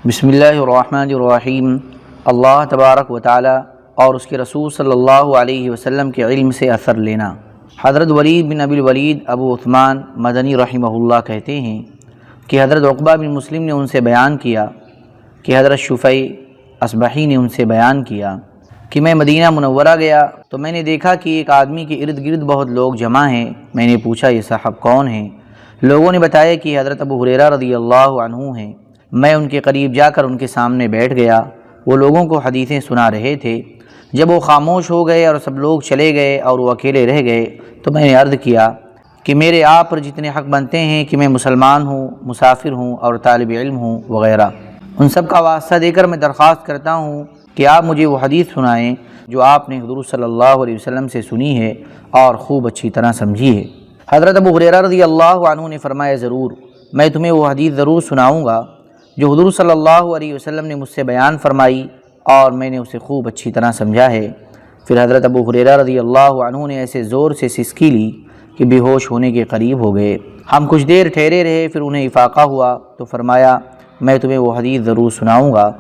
بسم اللہ الرحمن الرحیم۔ اللہ تبارک و تعالی اور اس کے رسول صلی اللہ علیہ وسلم کے علم سے اثر لینا۔ حضرت ولید بن ابی الولید ابو عثمان مدنی رحمہ اللہ کہتے ہیں کہ حضرت عقبہ بن مسلم نے ان سے بیان کیا کہ حضرت شفیع اصبحی نے ان سے بیان کیا کہ میں مدینہ منورہ گیا تو میں نے دیکھا کہ ایک آدمی کے ارد گرد بہت لوگ جمع ہیں۔ میں نے پوچھا یہ صاحب کون ہیں؟ لوگوں نے بتایا کہ حضرت ابو ہریرہ رضی اللہ عنہ ہیں۔ میں ان کے قریب جا کر ان کے سامنے بیٹھ گیا۔ وہ لوگوں کو حدیثیں سنا رہے تھے۔ جب وہ خاموش ہو گئے اور سب لوگ چلے گئے اور وہ اکیلے رہ گئے تو میں نے عرض کیا کہ میرے آپ پر جتنے حق بنتے ہیں کہ میں مسلمان ہوں، مسافر ہوں اور طالب علم ہوں وغیرہ، ان سب کا واسطہ دے کر میں درخواست کرتا ہوں کہ آپ مجھے وہ حدیث سنائیں جو آپ نے حضور صلی اللہ علیہ وسلم سے سنی ہے اور خوب اچھی طرح سمجھی ہے۔ حضرت ابو ہریرہ رضی اللہ عنہ نے فرمایا ضرور، میں تمہیں وہ حدیث ضرور سناؤں گا جو حضور صلی اللہ علیہ وسلم نے مجھ سے بیان فرمائی اور میں نے اسے خوب اچھی طرح سمجھا ہے۔ پھر حضرت ابو ہریرہ رضی اللہ عنہ نے ایسے زور سے سسکی لی کہ بے ہوش ہونے کے قریب ہو گئے۔ ہم کچھ دیر ٹھہرے رہے، پھر انہیں افاقہ ہوا تو فرمایا میں تمہیں وہ حدیث ضرور سناؤں گا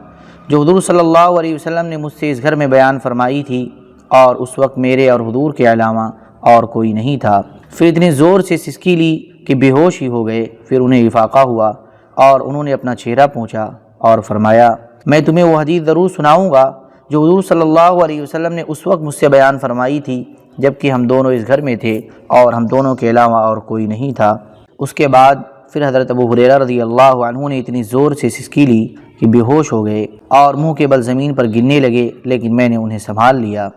جو حضور صلی اللہ علیہ وسلم نے مجھ سے اس گھر میں بیان فرمائی تھی اور اس وقت میرے اور حضور کے علاوہ اور کوئی نہیں تھا۔ پھر اتنے زور سے سسکی لی کہ بے ہوش ہی ہو گئے۔ پھر انہیں افاقہ ہوا اور انہوں نے اپنا چہرہ پوچھا اور فرمایا میں تمہیں وہ حدیث ضرور سناؤں گا جو حضور صلی اللہ علیہ وسلم نے اس وقت مجھ سے بیان فرمائی تھی جبکہ ہم دونوں اس گھر میں تھے اور ہم دونوں کے علاوہ اور کوئی نہیں تھا۔ اس کے بعد پھر حضرت ابو ہریرہ رضی اللہ عنہ نے اتنی زور سے سسکی لی کہ بے ہوش ہو گئے اور منہ کے بل زمین پر گرنے لگے، لیکن میں نے انہیں سنبھال لیا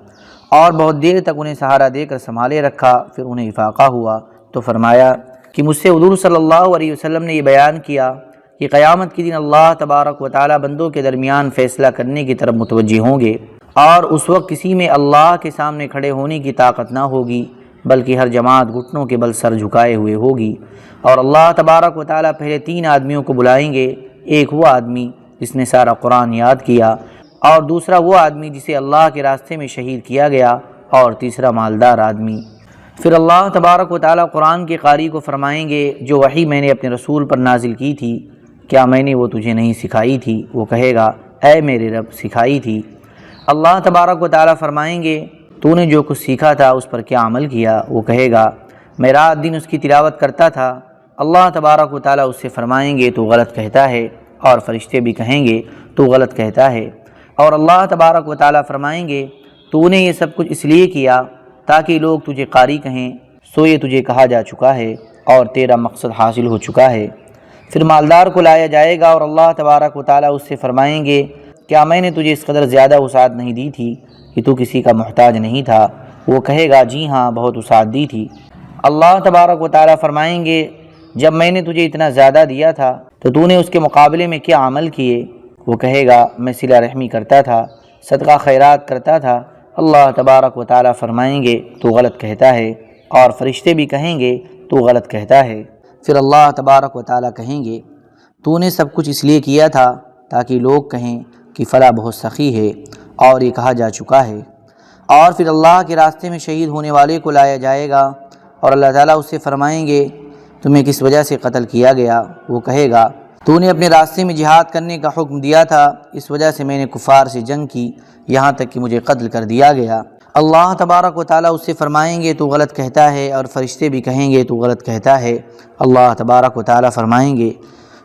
اور بہت دیر تک انہیں سہارا دے کر سنبھالے رکھا۔ پھر انہیں افاقہ ہوا تو فرمایا کہ مجھ سے حضور صلی اللہ علیہ وسلم نے یہ بیان کیا کہ قیامت کے دن اللہ تبارک و تعالی بندوں کے درمیان فیصلہ کرنے کی طرف متوجہ ہوں گے اور اس وقت کسی میں اللہ کے سامنے کھڑے ہونے کی طاقت نہ ہوگی، بلکہ ہر جماعت گھٹنوں کے بل سر جھکائے ہوئے ہوگی۔ اور اللہ تبارک و تعالی پہلے 3 آدمیوں کو بلائیں گے، ایک وہ آدمی جس نے سارا قرآن یاد کیا، اور دوسرا وہ آدمی جسے اللہ کے راستے میں شہید کیا گیا، اور تیسرا مالدار آدمی۔ پھر اللہ تبارک و تعالی قرآن کے قاری کو فرمائیں گے جو وحی میں نے اپنے رسول پر نازل کی تھی، کیا میں نے وہ تجھے نہیں سکھائی تھی؟ وہ کہے گا اے میرے رب سکھائی تھی۔ اللہ تبارک و تعالی فرمائیں گے تو نے جو کچھ سیکھا تھا اس پر کیا عمل کیا؟ وہ کہے گا میں رات دن اس کی تلاوت کرتا تھا۔ اللہ تبارک و تعالی اس سے فرمائیں گے تو غلط کہتا ہے، اور فرشتے بھی کہیں گے تو غلط کہتا ہے۔ اور اللہ تبارک و تعالی فرمائیں گے تو نے یہ سب کچھ اس لیے کیا تاکہ لوگ تجھے قاری کہیں، سو یہ تجھے کہا جا چکا ہے اور تیرا مقصد حاصل ہو چکا ہے۔ پھر مالدار کو لایا جائے گا اور اللہ تبارک و تعالی اس سے فرمائیں گے کیا میں نے تجھے اس قدر زیادہ وسعت نہیں دی تھی کہ تو کسی کا محتاج نہیں تھا؟ وہ کہے گا جی ہاں بہت وسعت دی تھی۔ اللہ تبارک و تعالی فرمائیں گے جب میں نے تجھے اتنا زیادہ دیا تھا تو نے اس کے مقابلے میں کیا عمل کیے؟ وہ کہے گا میں صلہ رحمی کرتا تھا، صدقہ خیرات کرتا تھا۔ اللہ تبارک و تعالی فرمائیں گے تو غلط کہتا ہے، اور فرشتے بھی کہیں گے تو غلط کہتا ہے۔ پھر اللہ تبارک و تعالی کہیں گے تو نے سب کچھ اس لیے کیا تھا تاکہ لوگ کہیں کہ فلاں بہت سخی ہے، اور یہ کہا جا چکا ہے۔ اور پھر اللہ کے راستے میں شہید ہونے والے کو لایا جائے گا اور اللہ تعالیٰ اس سے فرمائیں گے تمہیں کس وجہ سے قتل کیا گیا؟ وہ کہے گا تو نے اپنے راستے میں جہاد کرنے کا حکم دیا تھا، اس وجہ سے میں نے کفار سے جنگ کی یہاں تک کہ مجھے قتل کر دیا گیا۔ اللہ تبارک و تعالیٰ اس سے فرمائیں گے تو غلط کہتا ہے، اور فرشتے بھی کہیں گے تو غلط کہتا ہے۔ اللہ تبارک و تعالیٰ فرمائیں گے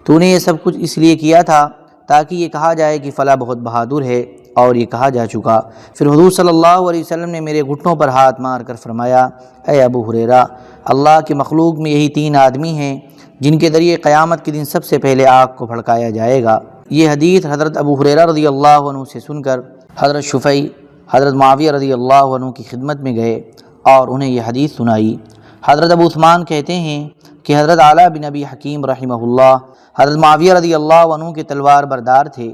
تو نے یہ سب کچھ اس لیے کیا تھا تاکہ یہ کہا جائے کہ فلاں بہت بہادر ہے، اور یہ کہا جا چکا۔ پھر حضور صلی اللہ علیہ وسلم نے میرے گھٹنوں پر ہاتھ مار کر فرمایا اے ابو ہریرہ، اللہ کی مخلوق میں یہی 3 آدمی ہیں جن کے ذریعے قیامت کے دن سب سے پہلے آگ کو بھڑکایا جائے گا۔ یہ حدیث حضرت ابو ہریرہ رضی اللہ عنہ سے سن کر حضرت شفیع حضرت معاویہ رضی اللہ عنہ کی خدمت میں گئے اور انہیں یہ حدیث سنائی۔ حضرت ابو عثمان کہتے ہیں کہ حضرت اعلیٰ بن ابی حکیم رحمہ اللہ حضرت معاویہ رضی اللہ عنہ کے تلوار بردار تھے۔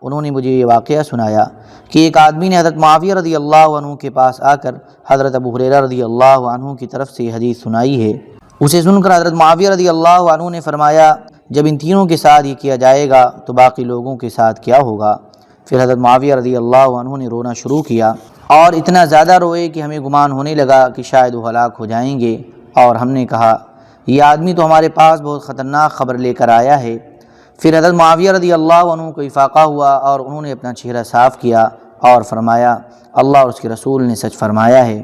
انہوں نے مجھے یہ واقعہ سنایا کہ ایک آدمی نے حضرت معاویہ رضی اللہ عنہ کے پاس آ کر حضرت ابو ہریرہ رضی اللہ عنہ کی طرف سے یہ حدیث سنائی ہے۔ اسے سن کر حضرت معاویہ رضی اللہ عنہ نے فرمایا جب ان تینوں کے ساتھ یہ کیا جائے گا تو باقی لوگوں کے ساتھ کیا ہوگا؟ پھر حضرت معاویہ رضی اللہ عنہ نے رونا شروع کیا اور اتنا زیادہ روئے کہ ہمیں گمان ہونے لگا کہ شاید وہ ہلاک ہو جائیں گے، اور ہم نے کہا یہ آدمی تو ہمارے پاس بہت خطرناک خبر لے کر آیا ہے۔ پھر حضرت معاویہ رضی اللہ عنہ کو افاقہ ہوا اور انہوں نے اپنا چہرہ صاف کیا اور فرمایا اللہ اور اس کے رسول نے سچ فرمایا ہے،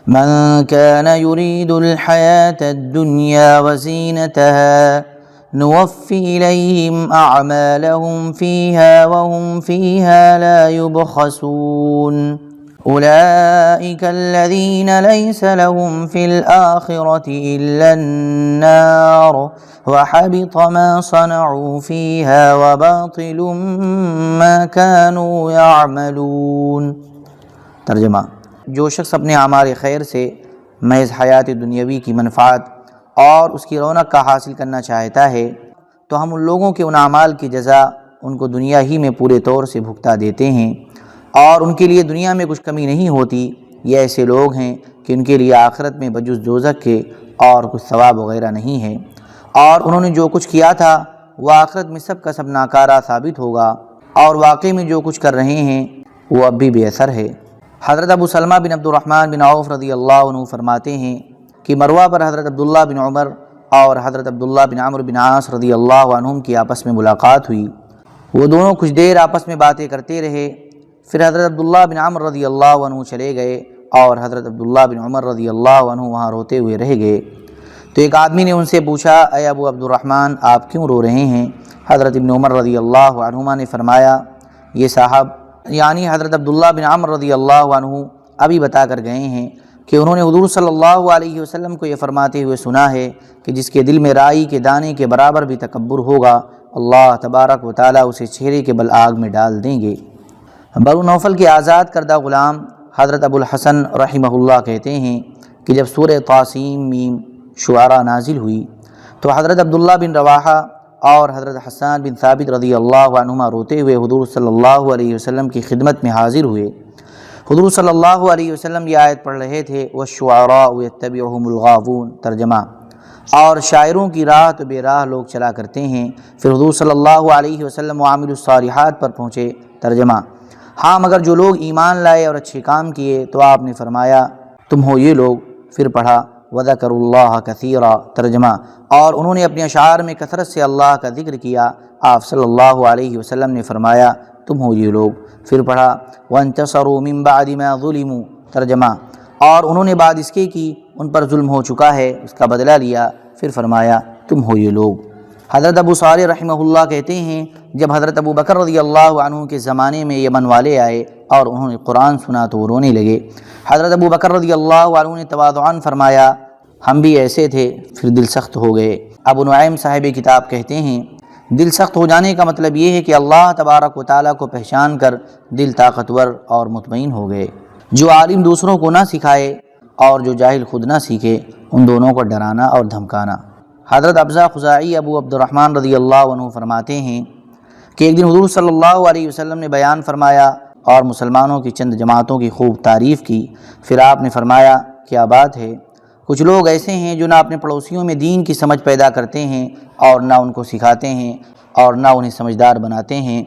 من كان يريد الحياة الدنيا وزينتها نوفي إليهم أعمالهم فيها وهم فيها لا يبخسون أولئك الذين ليس لهم في الآخرة إلا النار وحبط ما صنعوا فيها وباطل ما كانوا يعملون۔ ترجمہ: جو شخص اپنے اعمال خیر سے محض حیات دنیاوی کی منفعت اور اس کی رونق کا حاصل کرنا چاہتا ہے تو ہم ان لوگوں کے ان اعمال کی جزا ان کو دنیا ہی میں پورے طور سے بھگتا دیتے ہیں اور ان کے لیے دنیا میں کچھ کمی نہیں ہوتی۔ یہ ایسے لوگ ہیں کہ ان کے لیے آخرت میں بجز دوزخ کے اور کچھ ثواب وغیرہ نہیں ہے، اور انہوں نے جو کچھ کیا تھا وہ آخرت میں سب کا سب ناکارہ ثابت ہوگا، اور واقعی میں جو کچھ کر رہے ہیں وہ اب بھی بے اثر ہے۔ حضرت ابو سلمہ بن عبد الرحمن بن عوف رضی اللہ عنہ فرماتے ہیں کہ مروہ پر حضرت عبداللہ بن عمر اور حضرت عبداللہ بن عمرو بن عاص رضی اللہ عنہم کی آپس میں ملاقات ہوئی۔ وہ دونوں کچھ دیر آپس میں باتیں کرتے رہے، پھر حضرت عبداللہ بن عمرو رضی اللہ عنہ چلے گئے اور حضرت عبداللہ بن عمر رضی اللہ عنہ وہاں روتے ہوئے رہ گئے۔ تو ایک آدمی نے ان سے پوچھا، اے ابو عبد الرحمن، آپ کیوں رو رہے ہیں؟ حضرت ابن عمر رضی اللہ عنہما نے فرمایا، یہ صاحب یعنی حضرت عبداللہ بن عمرو رضی اللہ عنہ ابھی بتا کر گئے ہیں کہ انہوں نے حضور صلی اللہ علیہ وسلم کو یہ فرماتے ہوئے سنا ہے کہ جس کے دل میں رائی کے دانے کے برابر بھی تکبر ہوگا، اللہ تبارک و تعالیٰ اسے چہرے کے بل آگ میں ڈال دیں گے۔ بنو نوفل کے آزاد کردہ غلام حضرت ابو الحسن رحمہ اللہ کہتے ہیں کہ جب سورہ طاسیم میم شعراء نازل ہوئی تو حضرت عبداللہ بن رواحہ اور حضرت حسان بن ثابت رضی اللہ عنہما روتے ہوئے حضور صلی اللہ علیہ وسلم کی خدمت میں حاضر ہوئے۔ حضور صلی اللہ علیہ وسلم یہ آیت پڑھ رہے تھے، وَالشُّعَرَاءُ يَتَّبِعُهُمُ الْغَاوُونَ۔ ترجمہ: اور شاعروں کی راہ تو بے راہ لوگ چلا کرتے ہیں۔ پھر حضور صلی اللہ علیہ وسلم وعامل الصالحات پر پہنچے۔ ترجمہ: ہاں مگر جو لوگ ایمان لائے اور اچھے کام کیے تو آپ نے فرمایا تم ہو یہ لوگ۔ پھر پڑھا وَذَكَرُوا اللَّهَ كَثِيرًا۔ ترجمہ: اور انہوں نے اپنے اشعار میں کثرت سے اللہ کا ذکر کیا۔ آپ صلی اللہ علیہ وسلم نے فرمایا تم ہو یہ لوگ۔ پھر پڑھا وَانْتَصَرُوا مِن بَعْدِ مَا ظُلِمُوا۔ ترجمہ: اور انہوں نے بعد اس کے کی ان پر ظلم ہو چکا ہے اس کا بدلہ لیا۔ پھر فرمایا تم ہو یہ لوگ۔ حضرت ابو صالح رحمہ اللہ کہتے ہیں جب حضرت ابو بکر رضی اللہ عنہ کے زمانے میں یمن والے آئے اور انہوں نے قرآن سنا تو وہ رونے لگے۔ حضرت ابو بکر رضی اللہ عنہ نے تواضعاً فرمایا ہم بھی ایسے تھے، پھر دل سخت ہو گئے۔ ابو نعیم صاحب کتاب کہتے ہیں دل سخت ہو جانے کا مطلب یہ ہے کہ اللہ تبارک و تعالیٰ کو پہچان کر دل طاقتور اور مطمئن ہو گئے۔ جو عالم دوسروں کو نہ سکھائے اور جو جاہل خود نہ سیکھے ان دونوں کو ڈرانا اور دھمکانا۔ حضرت ابزہ خزاعی ابو عبد الرحمن رضی اللہ عنہ فرماتے ہیں کہ ایک دن حضور صلی اللہ علیہ وسلم نے بیان فرمایا اور مسلمانوں کی چند جماعتوں کی خوب تعریف کی۔ پھر آپ نے فرمایا کیا بات ہے، کچھ لوگ ایسے ہیں جو نہ اپنے پڑوسیوں میں دین کی سمجھ پیدا کرتے ہیں اور نہ ان کو سکھاتے ہیں اور نہ انہیں سمجھدار بناتے ہیں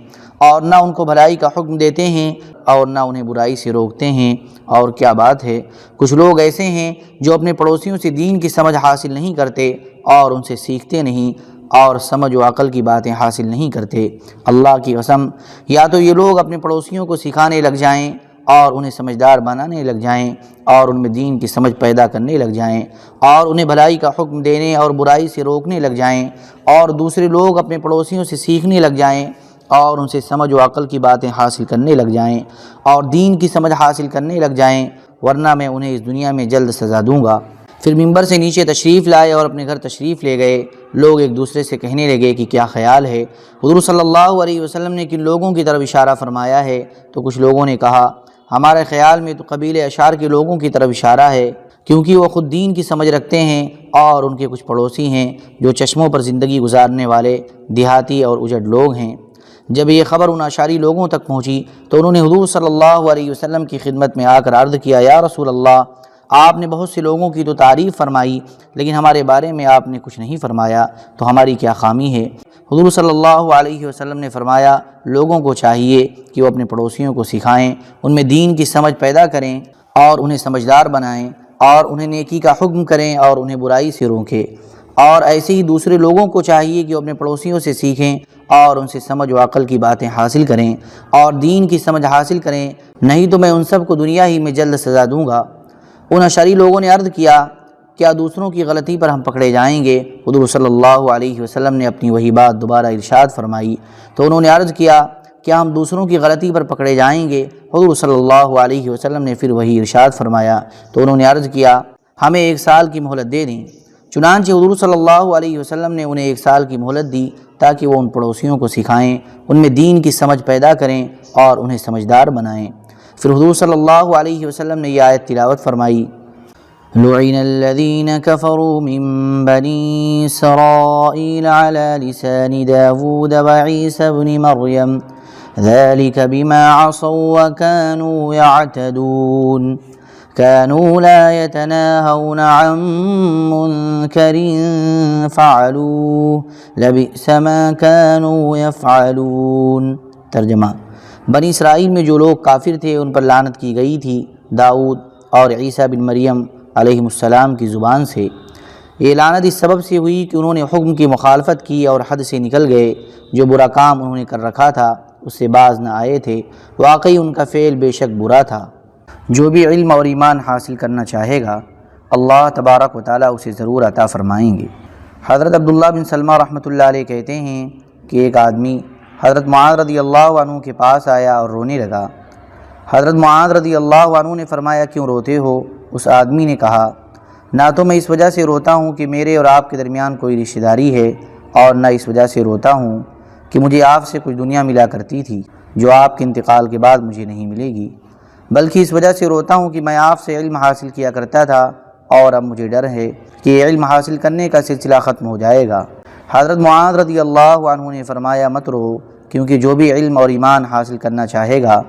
اور نہ ان کو بھلائی کا حکم دیتے ہیں اور نہ انہیں برائی سے روکتے ہیں۔ اور کیا بات ہے، کچھ لوگ ایسے ہیں جو اپنے پڑوسیوں سے دین کی سمجھ حاصل نہیں کرتے اور ان سے سیکھتے نہیں اور سمجھ و عقل کی باتیں حاصل نہیں کرتے۔ اللہ کی قسم، یا تو یہ لوگ اپنے پڑوسیوں کو سکھانے لگ جائیں اور انہیں سمجھدار بنانے لگ جائیں اور ان میں دین کی سمجھ پیدا کرنے لگ جائیں اور انہیں بھلائی کا حکم دینے اور برائی سے روکنے لگ جائیں، اور دوسرے لوگ اپنے پڑوسیوں سے سیکھنے لگ جائیں اور ان سے سمجھ و عقل کی باتیں حاصل کرنے لگ جائیں اور دین کی سمجھ حاصل کرنے لگ جائیں، ورنہ میں انہیں اس دنیا میں جلد سزا دوں گا۔ پھر ممبر سے نیچے تشریف لائے اور اپنے گھر تشریف لے گئے۔ لوگ ایک دوسرے سے کہنے لگے کہ کیا خیال ہے، حضور صلی اللہ علیہ وسلم نے کن لوگوں کی طرف اشارہ فرمایا ہے؟ تو کچھ لوگوں نے کہا ہمارے خیال میں تو قبیلے اشعار کے لوگوں کی طرف اشارہ ہے، کیونکہ وہ خود دین کی سمجھ رکھتے ہیں اور ان کے کچھ پڑوسی ہیں جو چشموں پر زندگی گزارنے والے دیہاتی اور اجڑ لوگ ہیں۔ جب یہ خبر ان اشعاری لوگوں تک پہنچی تو انہوں نے حضور صلی اللہ علیہ وسلم کی خدمت میں آ کر عرض کیا یا رسول اللہ، آپ نے بہت سے لوگوں کی تو تعریف فرمائی لیکن ہمارے بارے میں آپ نے کچھ نہیں فرمایا، تو ہماری کیا خامی ہے؟ حضور صلی اللہ علیہ وسلم نے فرمایا لوگوں کو چاہیے کہ وہ اپنے پڑوسیوں کو سکھائیں، ان میں دین کی سمجھ پیدا کریں اور انہیں سمجھدار بنائیں اور انہیں نیکی کا حکم کریں اور انہیں برائی سے روکیں اور ایسے ہی دوسرے لوگوں کو چاہیے کہ وہ اپنے پڑوسیوں سے سیکھیں اور ان سے سمجھ و عقل کی باتیں حاصل کریں اور دین کی سمجھ حاصل کریں، نہیں تو میں ان سب کو دنیا ہی میں جلد سزا دوں گا۔ ان اشعری لوگوں نے عرض کیا، کیا دوسروں کی غلطی پر ہم پکڑے جائیں گے؟ حضور صلی اللہ علیہ وسلم نے اپنی وہی بات دوبارہ ارشاد فرمائی تو انہوں نے عرض کیا، کیا ہم دوسروں کی غلطی پر پکڑے جائیں گے؟ حضور صلی اللہ علیہ وسلم نے پھر وہی ارشاد فرمایا تو انہوں نے عرض کیا، ہمیں 1 سال کی مہلت دے دیں۔ چنانچہ حضور صلی اللہ علیہ وسلم نے انہیں 1 سال کی مہلت دی تاکہ وہ ان پڑوسیوں کو سکھائیں، ان میں دین کی سمجھ پیدا کریں اور انہیں سمجھدار بنائیں۔ پھر حضور صلی اللہ علیہ وسلم نے یہ آیت تلاوت فرمائی، لعن الذین کفروا من بنی اسرائیل علی لسان داود وعیسی بن مریم ذلك بما عصوا وكانوا يعتدون كانوا لا يتناهون عن منكر فعلوه لبئس ما كانوا يفعلون۔ ترجمہ، بنی اسرائیل میں جو لوگ کافر تھے ان پر لعنت کی گئی تھی داؤد اور عیسیٰ بن مریم علیہ السلام کی زبان سے۔ یہ لعنت اس سبب سے ہوئی کہ انہوں نے حکم کی مخالفت کی اور حد سے نکل گئے، جو برا کام انہوں نے کر رکھا تھا اس سے باز نہ آئے تھے، واقعی ان کا فعل بے شک برا تھا۔ جو بھی علم اور ایمان حاصل کرنا چاہے گا اللہ تبارک و تعالیٰ اسے ضرور عطا فرمائیں گے۔ حضرت عبداللہ بن سلمہ رحمۃ اللہ علیہ کہتے ہیں کہ ایک آدمی حضرت معاذ رضی اللہ عنہ کے پاس آیا اور رونے لگا۔ حضرت معاذ رضی اللہ عنہ نے فرمایا، کیوں روتے ہو؟ اس آدمی نے کہا، نہ تو میں اس وجہ سے روتا ہوں کہ میرے اور آپ کے درمیان کوئی رشتہ داری ہے، اور نہ اس وجہ سے روتا ہوں کہ مجھے آپ سے کچھ دنیا ملا کرتی تھی جو آپ کے انتقال کے بعد مجھے نہیں ملے گی، بلکہ اس وجہ سے روتا ہوں کہ میں آپ سے علم حاصل کیا کرتا تھا اور اب مجھے ڈر ہے کہ یہ علم حاصل کرنے کا سلسلہ ختم ہو جائے گا۔ حضرت معاذ رضی اللہ عنہ نے فرمایا، مت رو، کیونکہ جو بھی علم اور ایمان حاصل کرنا چاہے گا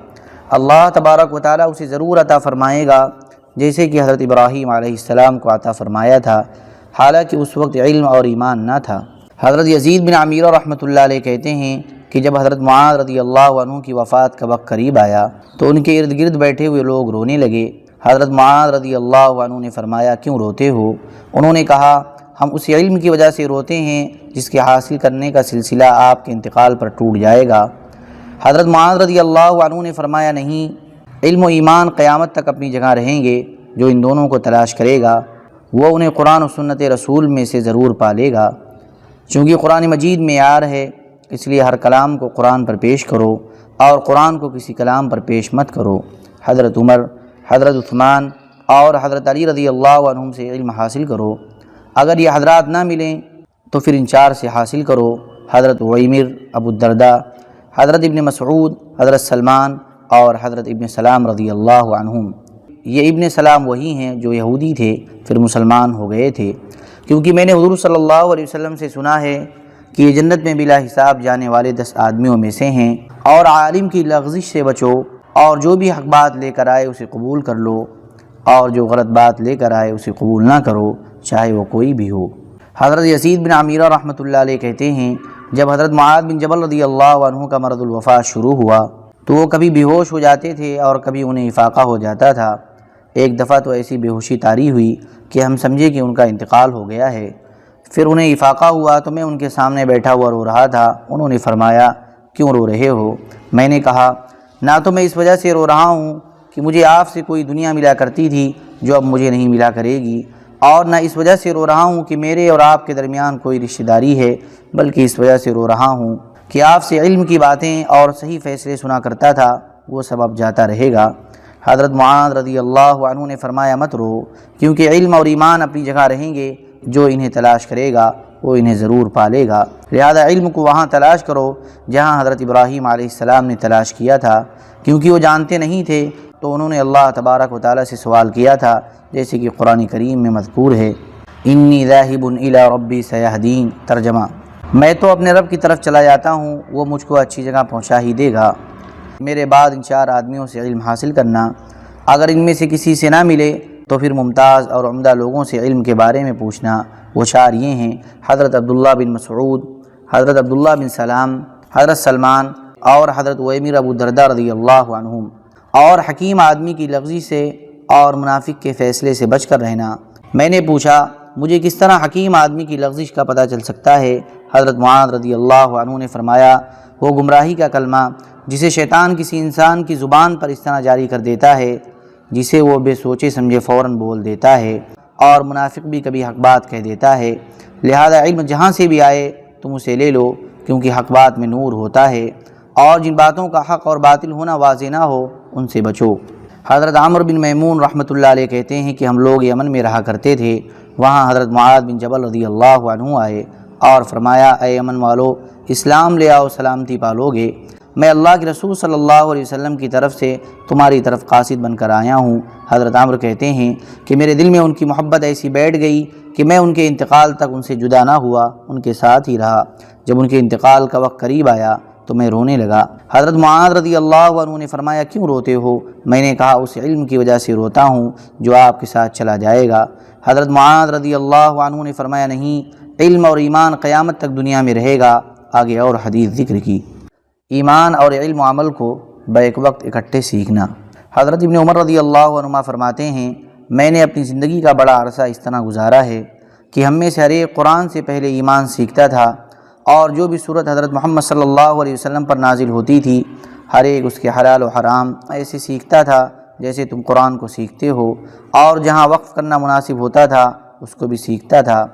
اللہ تبارک و تعالیٰ اسے ضرور عطا فرمائے گا، جیسے کہ حضرت ابراہیم علیہ السلام کو عطا فرمایا تھا، حالانکہ اس وقت علم اور ایمان نہ تھا۔ حضرت یزید بن عمیرہ رحمۃ اللہ علیہ کہتے ہیں کہ جب حضرت معاذ رضی اللہ عنہ کی وفات کا وقت قریب آیا تو ان کے ارد گرد بیٹھے ہوئے لوگ رونے لگے۔ حضرت معاذ رضی اللہ عنہ نے فرمایا، کیوں روتے ہو؟ انہوں نے کہا، ہم اس علم کی وجہ سے روتے ہیں جس کے حاصل کرنے کا سلسلہ آپ کے انتقال پر ٹوٹ جائے گا۔ حضرت معاذ رضی اللہ عنہ نے فرمایا، نہیں، علم و ایمان قیامت تک اپنی جگہ رہیں گے، جو ان دونوں کو تلاش کرے گا وہ انہیں قرآن و سنت رسول میں سے ضرور پالے گا۔ چونکہ قرآن مجید معیار ہے، اس لیے ہر کلام کو قرآن پر پیش کرو اور قرآن کو کسی کلام پر پیش مت کرو۔ حضرت عمر، حضرت عثمان اور حضرت علی رضی اللہ عنہم سے علم حاصل کرو، اگر یہ حضرات نہ ملیں تو پھر ان 4 سے حاصل کرو، حضرت عیمر، ابو الدرداء، حضرت ابن مسعود، حضرت سلمان اور حضرت ابن سلام رضی اللہ عنہم۔ یہ ابن سلام وہی ہیں جو یہودی تھے، پھر مسلمان ہو گئے تھے، کیونکہ میں نے حضور صلی اللہ علیہ وسلم سے سنا ہے کہ یہ جنت میں بلا حساب جانے والے 10 آدمیوں میں سے ہیں۔ اور عالم کی لغزش سے بچو، اور جو بھی حق بات لے کر آئے اسے قبول کر لو، اور جو غلط بات لے کر آئے اسے قبول نہ کرو، چاہے وہ کوئی بھی ہو۔ حضرت یزید بن عمیرہ رحمۃ اللہ علیہ کہتے ہیں، جب حضرت معاذ بن جبل رضی اللہ عنہ کا مرض الوفات شروع ہوا تو وہ کبھی بے ہوش ہو جاتے تھے اور کبھی انہیں افاقہ ہو جاتا تھا۔ ایک دفعہ تو ایسی بے ہوشی طاری ہوئی کہ ہم سمجھے کہ ان کا انتقال ہو گیا ہے۔ پھر انہیں افاقہ ہوا تو میں ان کے سامنے بیٹھا ہوا رو رہا تھا۔ انہوں نے فرمایا، کیوں رو رہے ہو؟ میں نے کہا، نہ تو میں اس وجہ سے رو رہا ہوں کہ مجھے آپ سے کوئی دنیا ملا کرتی تھی جو اب مجھے نہیں ملا کرے گی، اور نہ اس وجہ سے رو رہا ہوں کہ میرے اور آپ کے درمیان کوئی رشتہ داری ہے، بلکہ اس وجہ سے رو رہا ہوں کہ آپ سے علم کی باتیں اور صحیح فیصلے سنا کرتا تھا، وہ سب اب جاتا رہے گا۔ حضرت معاذ رضی اللہ عنہ نے فرمایا، مت رو، کیونکہ علم اور ایمان اپنی جگہ رہیں گے، جو انہیں تلاش کرے گا وہ انہیں ضرور پالے گا، لہذا علم کو وہاں تلاش کرو جہاں حضرت ابراہیم علیہ السلام نے تلاش کیا تھا، کیونکہ وہ جانتے نہیں تھے تو انہوں نے اللہ تبارک و تعالیٰ سے سوال کیا تھا، جیسے کہ قرآن کریم میں مذکور ہے، انی ذاہب الی ربی سیہدین۔ ترجمہ، میں تو اپنے رب کی طرف چلا جاتا ہوں، وہ مجھ کو اچھی جگہ پہنچا ہی دے گا۔ میرے بعد ان 4 آدمیوں سے علم حاصل کرنا، اگر ان میں سے کسی سے نہ ملے تو پھر ممتاز اور عمدہ لوگوں سے علم کے بارے میں پوچھنا۔ وہ 4 یہ ہیں، حضرت عبداللہ بن مسعود، حضرت عبداللہ بن سلام، حضرت سلمان اور حضرت عیمر ابو الدرداء رضی اللہ عنہم۔ اور حکیم آدمی کی لغزی سے اور منافق کے فیصلے سے بچ کر رہنا۔ میں نے پوچھا، مجھے کس طرح حکیم آدمی کی لغزش کا پتہ چل سکتا ہے؟ حضرت معاذ رضی اللہ عنہ نے فرمایا، وہ گمراہی کا کلمہ جسے شیطان کسی انسان کی زبان پر اس طرح جاری کر دیتا ہے جسے وہ بے سوچے سمجھے فوراً بول دیتا ہے، اور منافق بھی کبھی حق بات کہہ دیتا ہے۔ لہذا علم جہاں سے بھی آئے تم اسے لے لو، کیونکہ حق بات میں نور ہوتا ہے، اور جن باتوں کا حق اور باطل ہونا واضح نہ ہو ان سے بچو۔ حضرت عمرو بن میمون رحمۃ اللہ علیہ کہتے ہیں کہ ہم لوگ یمن میں رہا کرتے تھے، وہاں حضرت معاذ بن جبل رضی اللہ عنہ آئے اور فرمایا، اے یمن والو، اسلام لے آؤ، سلامتی پالو گے۔ میں اللہ کے رسول صلی اللہ علیہ وسلم کی طرف سے تمہاری طرف قاصد بن کر آیا ہوں۔ حضرت عمرو کہتے ہیں کہ میرے دل میں ان کی محبت ایسی بیٹھ گئی کہ میں ان کے انتقال تک ان سے جدا نہ ہوا، ان کے ساتھ ہی رہا۔ جب ان کے انتقال کا وقت قریب آیا تو میں رونے لگا۔ حضرت معاذ رضی اللہ عنہ نے فرمایا، کیوں روتے ہو؟ میں نے کہا، اس علم کی وجہ سے روتا ہوں جو آپ کے ساتھ چلا جائے گا۔ حضرت معاذ رضی اللہ عنہ نے فرمایا، نہیں، علم اور ایمان قیامت تک دنیا میں رہے گا۔ آگے اور حدیث ذکر کی۔ ایمان اور علم و عمل کو بیک وقت اکٹھے سیکھنا۔ حضرت ابن عمر رضی اللہ عنہما فرماتے ہیں، میں نے اپنی زندگی کا بڑا عرصہ اس طرح گزارا ہے کہ ہم میں سے ہر ایک قرآن سے پہلے ایمان سیکھتا تھا، اور جو بھی صورت حضرت محمد صلی اللہ علیہ وسلم پر نازل ہوتی تھی ہر ایک اس کے حلال و حرام ایسے سیکھتا تھا جیسے تم قرآن کو سیکھتے ہو، اور جہاں وقف کرنا مناسب ہوتا تھا اس کو بھی سیکھتا تھا۔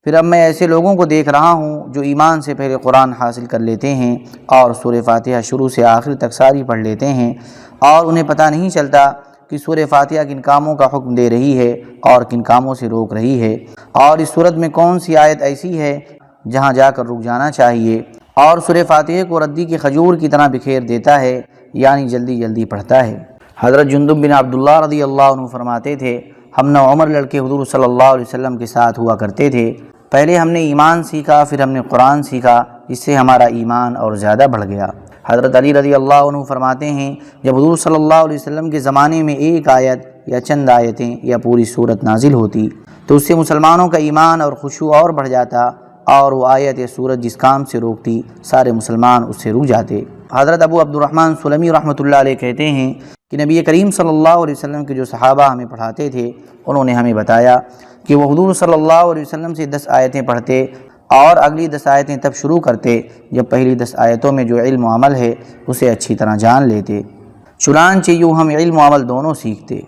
پھر اب میں ایسے لوگوں کو دیکھ رہا ہوں جو ایمان سے پہلے قرآن حاصل کر لیتے ہیں اور سورہ فاتحہ شروع سے آخر تک ساری پڑھ لیتے ہیں، اور انہیں پتہ نہیں چلتا کہ سورہ فاتحہ کن کاموں کا حکم دے رہی ہے اور کن کاموں سے روک رہی ہے، اور اس صورت میں کون سی آیت ایسی ہے جہاں جا کر رک جانا چاہیے، اور سورہ فاتحہ کو ردی کی کھجور کی طرح بکھیر دیتا ہے، یعنی جلدی جلدی پڑھتا ہے۔ حضرت جندب بن عبداللہ رضی اللہ عنہ فرماتے تھے، ہم 9 عمر لڑکے حضور صلی اللہ علیہ وسلم کے ساتھ ہوا کرتے تھے۔ پہلے ہم نے ایمان سیکھا، پھر ہم نے قرآن سیکھا، جس سے ہمارا ایمان اور زیادہ بڑھ گیا۔ حضرت علی رضی اللہ عنہ فرماتے ہیں، جب حضور صلی اللہ علیہ وسلم کے زمانے میں ایک آیت یا چند آیتیں یا پوری سورت نازل ہوتی تو اس سے مسلمانوں کا ایمان اور خشوع اور بڑھ جاتا، اور وہ آیت یا سورت جس کام سے روکتی سارے مسلمان اس سے رک جاتے۔ حضرت ابو عبد الرحمن سلمی رحمۃ اللہ علیہ کہتے ہیں کہ نبی کریم صلی اللہ علیہ وسلم کے جو صحابہ ہمیں پڑھاتے تھے انہوں نے ہمیں بتایا کہ وہ حضور صلی اللہ علیہ وسلم سے 10 آیتیں پڑھتے اور اگلی 10 آیتیں تب شروع کرتے جب پہلی 10 آیتوں میں جو علم و عمل ہے اسے اچھی طرح جان لیتے، چنانچہ یوں ہم علم و عمل دونوں سیکھتے۔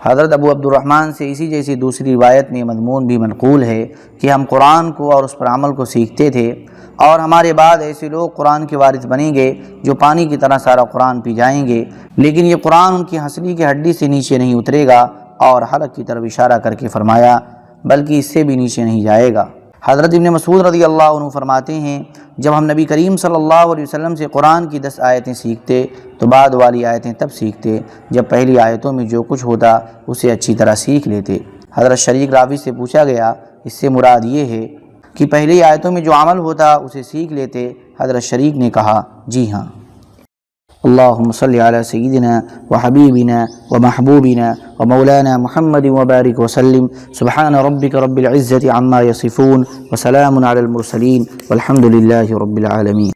حضرت ابو عبد الرحمن سے اسی جیسی دوسری روایت میں مضمون بھی منقول ہے کہ ہم قرآن کو اور اس پر عمل کو سیکھتے تھے، اور ہمارے بعد ایسے لوگ قرآن کے وارث بنیں گے جو پانی کی طرح سارا قرآن پی جائیں گے، لیکن یہ قرآن ان کی ہنسلی کی ہڈی سے نیچے نہیں اترے گا، اور حلق کی طرف اشارہ کر کے فرمایا بلکہ اس سے بھی نیچے نہیں جائے گا۔ حضرت ابن مسعود رضی اللہ عنہ فرماتے ہیں، جب ہم نبی کریم صلی اللہ علیہ وسلم سے قرآن کی 10 آیتیں سیکھتے تو بعد والی آیتیں تب سیکھتے جب پہلی آیتوں میں جو کچھ ہوتا اسے اچھی طرح سیکھ لیتے۔ حضرت شریک راوی سے پوچھا گیا، اس سے مراد یہ ہے کہ پہلی آیتوں میں جو عمل ہوتا اسے سیکھ لیتے؟ حضرت شریک نے کہا، جی ہاں۔ اللہم صلی علی سیدنا وحبیبنا ومحبوبنا ومولانا محمد وبارک وسلم۔ سبحان ربک رب العزة عما یصفون وسلام علی المرسلین والحمد للہ رب العالمین۔